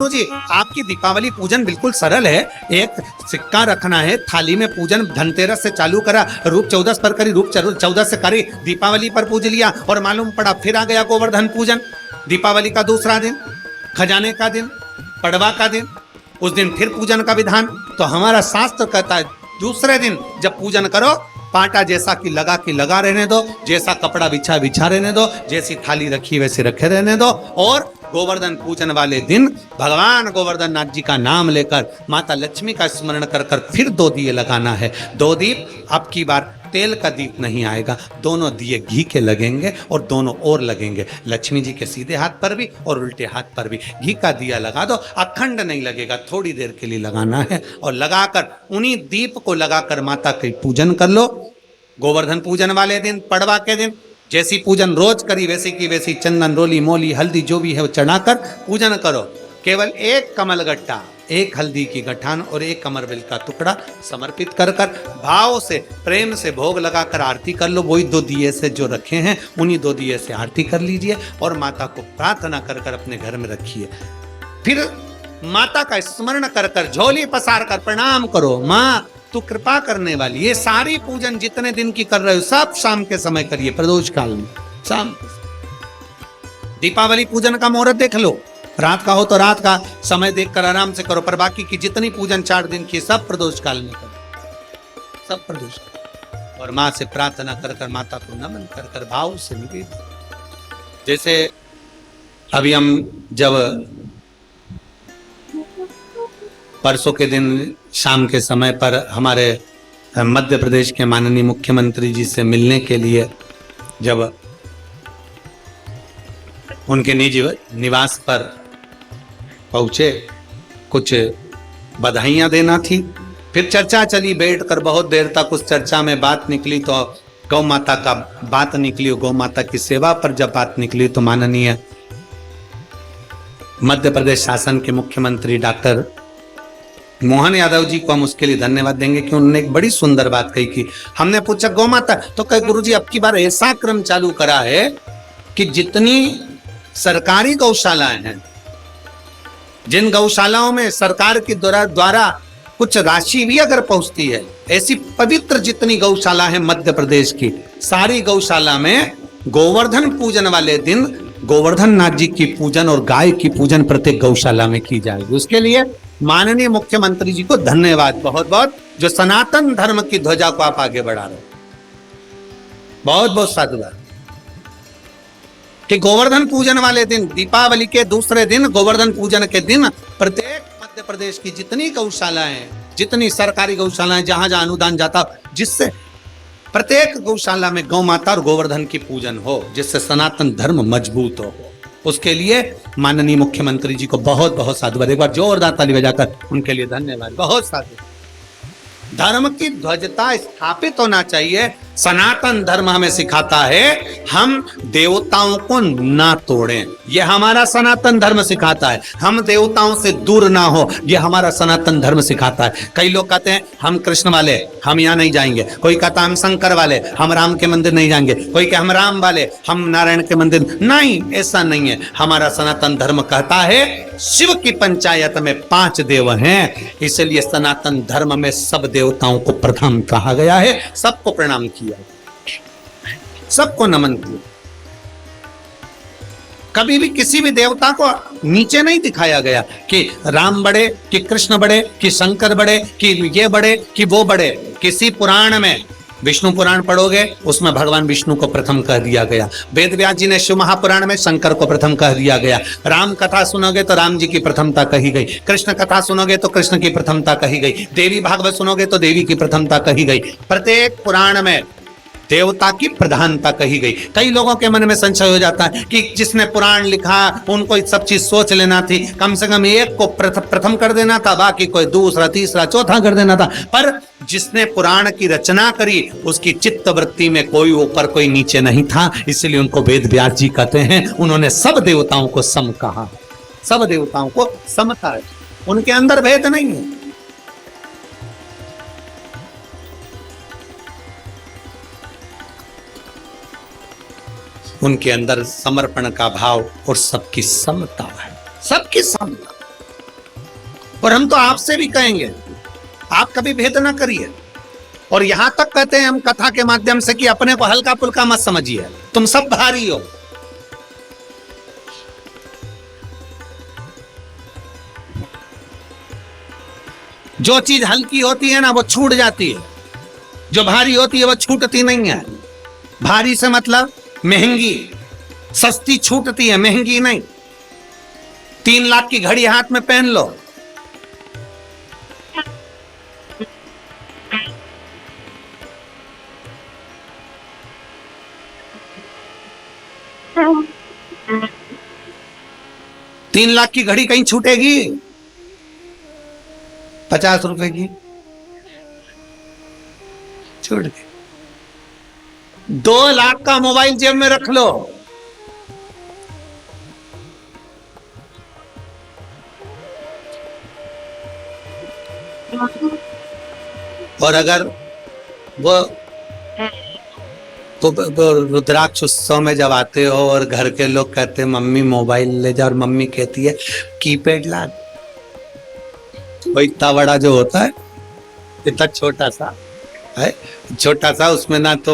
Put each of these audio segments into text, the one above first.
तो जी आपकी दीपावली पूजन बिल्कुल सरल है। एक सिक्का रखना है, थाली में पूजन धनतेरस से चालू करा, रूप 14 पर करी, रूप 14 से करी, दीपावली पर पूज लिया और मालूम पड़ा फिर आ गया गोवर्धन पूजन। दीपावली का दूसरा दिन, खजाने का दिन, पड़वा का दिन, उस दिन फिर पूजन का विधान। तो हमारा शास्त्र कहता है दूसरे दिन जब पूजन करो, पाटा जैसा कि लगा रहने दो, जैसा कपड़ा बिछा रहने दो, जैसी थाली रखी वैसे रखे रहने दो। और गोवर्धन पूजन वाले दिन भगवान गोवर्धन नाथ जी का नाम लेकर माता लक्ष्मी का स्मरण कर कर फिर 2 दिए लगाना है। 2 दीप, अब की बार तेल का दीप नहीं आएगा, दोनों दिए घी के लगेंगे और दोनों ओर लगेंगे, लक्ष्मी जी के सीधे हाथ पर भी और उल्टे हाथ पर भी घी का दिया लगा दो। अखंड नहीं लगेगा, थोड़ी देर के लिए लगाना है और लगाकर उन्हीं दीप को लगाकर माता की पूजन कर लो। गोवर्धन पूजन वाले दिन, पड़वा के दिन जैसी पूजन रोज करी वैसी की वैसी चंदन, रोली, मोली, हल्दी जो भी है वो चढ़ाकर पूजन करो। केवल एक कमल गट्टा, एक हल्दी की गठान और एक कमरबिल का टुकड़ा समर्पित कर कर भाव से प्रेम से भोग लगाकर आरती कर लो। वही 2 दिए से जो रखे हैं उन्हीं 2 दिए से आरती कर लीजिए और माता को प्रार्थना कर कर अपने घर में रखिए। फिर माता का स्मरण कर कर झोली पसार कर प्रणाम करो, माँ तू कृपा करने वाली। ये सारी पूजन जितने दिन की कर रहे हो सब शाम के समय करिए, प्रदोष काल में शाम। दीपावली पूजन का मुहूर्त देख लो, रात का हो तो रात का समय देखकर आराम से करो, पर बाकी की जितनी पूजन 4 दिन की सब प्रदोष काल में करो, सब प्रदोष काल। और माँ से प्रार्थना कर कर, माता को नमन कर कर भाव से निवेदन। जैसे अभी हम जब परसों के दिन शाम के समय पर हमारे मध्य प्रदेश के माननीय मुख्यमंत्री जी से मिलने के लिए जब उनके निजी निवास पर पहुंचे, कुछ बधाइयां देना थी। फिर चर्चा चली, बैठकर बहुत देर तक उस चर्चा में बात निकली तो गौ माता का बात निकली। गौ माता की सेवा पर जब बात निकली तो माननीय मध्य प्रदेश शासन के मुख्यमंत्री डॉक्टर मोहन यादव जी को हम उसके लिए धन्यवाद देंगे कि उन्होंने एक बड़ी सुंदर बात कही कि हमने पूछा गौ माता, तो कहे गुरुजी अब की बार ऐसा क्रम चालू करा है कि जितनी सरकारी गौशालाएं हैं, जिन गौशालाओं में सरकार के द्वारा कुछ राशि भी अगर पहुंचती है, ऐसी पवित्र जितनी गौशाला है मध्य प्रदेश की, सारी गौशाला में गोवर्धन पूजन वाले दिन गोवर्धन नाथ जी की पूजन और गाय की पूजन प्रत्येक गौशाला में की जाएगी। उसके लिए माननीय मुख्यमंत्री जी को धन्यवाद बहुत बहुत, जो सनातन धर्म की ध्वजा को आप आगे बढ़ा रहे हो। बहुत बहुत साधुवाद कि गोवर्धन पूजन वाले दिन, दीपावली के दूसरे दिन, गोवर्धन पूजन के दिन प्रत्येक मध्य प्रदेश की जितनी गौशालाएं हैं, जितनी सरकारी गौशालाएं, जहां जहां अनुदान जाता, जिससे प्रत्येक गौशाला में गौ माता और गोवर्धन की पूजन हो, जिससे सनातन धर्म मजबूत हो। उसके लिए माननीय मुख्यमंत्री जी को बहुत बहुत साधुवाद। एक बार जोरदार ताली बजाकर उनके लिए धन्यवाद, बहुत साधुवाद। धर्म की ध्वजता स्थापित होना चाहिए। सनातन धर्म हमें सिखाता है हम देवताओं को ना तोड़ें, यह हमारा सनातन धर्म सिखाता है। हम देवताओं से दूर ना हो, यह हमारा सनातन धर्म सिखाता है। कई लोग कहते हैं हम कृष्ण वाले हम यहाँ नहीं जाएंगे, कोई कहता हम शंकर वाले हम राम के मंदिर नहीं जाएंगे, कोई कहता हम राम वाले हम नारायण के मंदिर नहीं। ऐसा नहीं है। हमारा सनातन धर्म कहता है शिव की पंचायत में 5 देव हैं, इसलिए सनातन धर्म में सब देवताओं को प्रथम कहा गया है, सबको प्रणाम किया, सबको नमन किया। कभी भी किसी भी देवता को नीचे नहीं दिखाया गया कि राम बड़े, कि कृष्ण बड़े, कि शंकर बड़े, कि ये बड़े, कि वो बड़े। किसी पुराण में, विष्णु पुराण पढ़ोगे उसमें भगवान विष्णु को प्रथम कह दिया गया। वेद व्यास जी ने शिव महापुराण में शंकर को प्रथम कह दिया गया। राम कथा सुनोगे तो राम जी की प्रथमता कही गई, कृष्ण कथा सुनोगे तो कृष्ण की प्रथमता कही गई, देवी भागवत सुनोगे तो देवी की प्रथमता कही गई। प्रत्येक पुराण में देवता की प्रधानता कही गई। कई लोगों के मन में संशय हो जाता है कि जिसने पुराण लिखा उनको सब चीज सोच लेना थी, कम से कम एक को प्रथम कर देना था, बाकी कोई दूसरा, तीसरा, चौथा कर देना था। पर जिसने पुराण की रचना करी उसकी चित्त वृत्ति में कोई ऊपर कोई नीचे नहीं था, इसलिए उनको वेद व्यास जी कहते हैं। उन्होंने सब देवताओं को सम कहा, सब देवताओं को समता है, उनके अंदर भेद नहीं है। उनके अंदर समर्पण का भाव और सबकी समता है, सबकी समता। और हम तो आपसे भी कहेंगे आप कभी भेद ना करिए। और यहां तक कहते हैं हम कथा के माध्यम से कि अपने को हल्का पुल्का मत समझिए, तुम सब भारी हो। जो चीज हल्की होती है ना वो छूट जाती है, जो भारी होती है वो छूटती नहीं है। भारी से मतलब महंगी, सस्ती छूटती है, महंगी नहीं। 3 लाख की घड़ी हाथ में पहन लो, तीन लाख की घड़ी कहीं छूटेगी? 50 रुपए की छूट गई। 2 लाख का मोबाइल जेब में रख लो, और अगर वो तो रुद्राक्ष उत्सव में जब आते हो और घर के लोग कहते हैं मम्मी मोबाइल ले जा, और मम्मी कहती है कीपैड ला, वो इतना बड़ा जो होता है, इतना छोटा सा है, छोटा सा, उसमें ना तो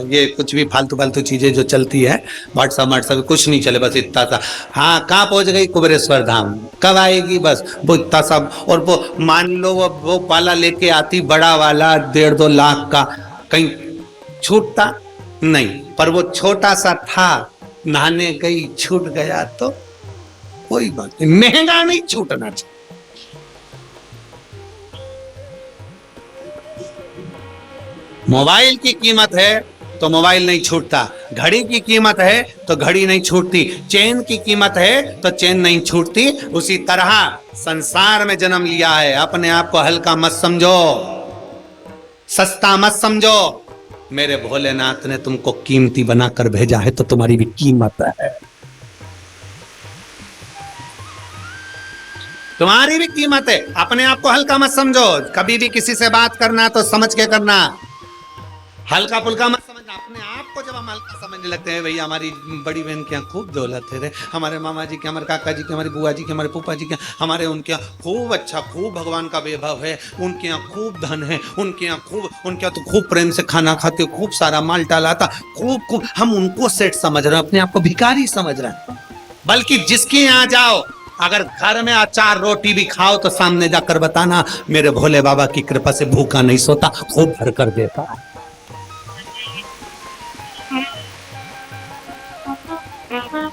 ये कुछ भी फालतू फालतू चीजें जो चलती है, व्हाट्सएप कुछ नहीं चले, बस इतना सा। हाँ, कहाँ पहुंच गई? कुबेरेश्वर धाम। कब आएगी? बस वो इतना सा। और वो मान लो वो वाला लेके आती, बड़ा वाला 1.5-2 लाख का, कहीं छूटता नहीं। पर वो छोटा सा था, नहाने गई छूट गया तो कोई बात नहीं, महंगा नहीं छूटना चाहिए। मोबाइल की कीमत है तो मोबाइल नहीं छूटता, घड़ी की कीमत है तो घड़ी नहीं छूटती, चेन की कीमत है तो चेन नहीं छूटती। उसी तरह संसार में जन्म लिया है, अपने आप को हल्का मत समझो, सस्ता मत समझो। मेरे भोलेनाथ ने तुमको कीमती बनाकर भेजा है तो तुम्हारी भी कीमत है, तुम्हारी भी कीमत है। अपने आप को हल्का मत समझो, कभी भी किसी से बात करना तो समझ के करना, हल्का फुल्का मत समझना। अपने आप को जब हम हल्का समझने लगते हैं, भैया हमारी बड़ी बहन के यहाँ खूब दौलत है रे, हमारे मामा जी के, हमारे काका जी के, हमारी बुआ जी के, हमारे फूफा जी के, हमारे उनके यहाँ खूब अच्छा, खूब भगवान का वैभव है, उनके यहाँ खूब धन है, उनके यहाँ खूब, उनके यहाँ तो खूब प्रेम से खाना खाते हो, खूब सारा माल टालाता, खूब हम उनको सेठ समझ रहे हैं, अपने आप को भिखारी समझ रहे हैं। बल्कि जिसके यहाँ जाओ, अगर घर में अचार रोटी भी खाओ तो सामने जाकर बताना मेरे भोले बाबा की कृपा से भूखा नहीं सोता, खूब भर कर देता।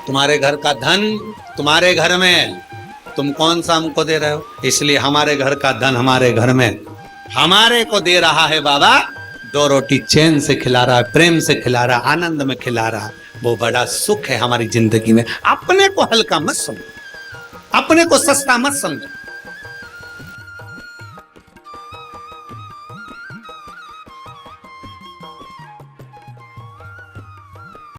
तुम्हारे घर का धन तुम्हारे घर में, तुम कौन सा हमको दे रहे हो? इसलिए हमारे घर का धन हमारे घर में हमारे को दे रहा है बाबा, 2 रोटी चैन से खिला रहा है, प्रेम से खिला रहा है, आनंद में खिला रहा है, वो बड़ा सुख है हमारी जिंदगी में। अपने को हल्का मत समझो, अपने को सस्ता मत समझो।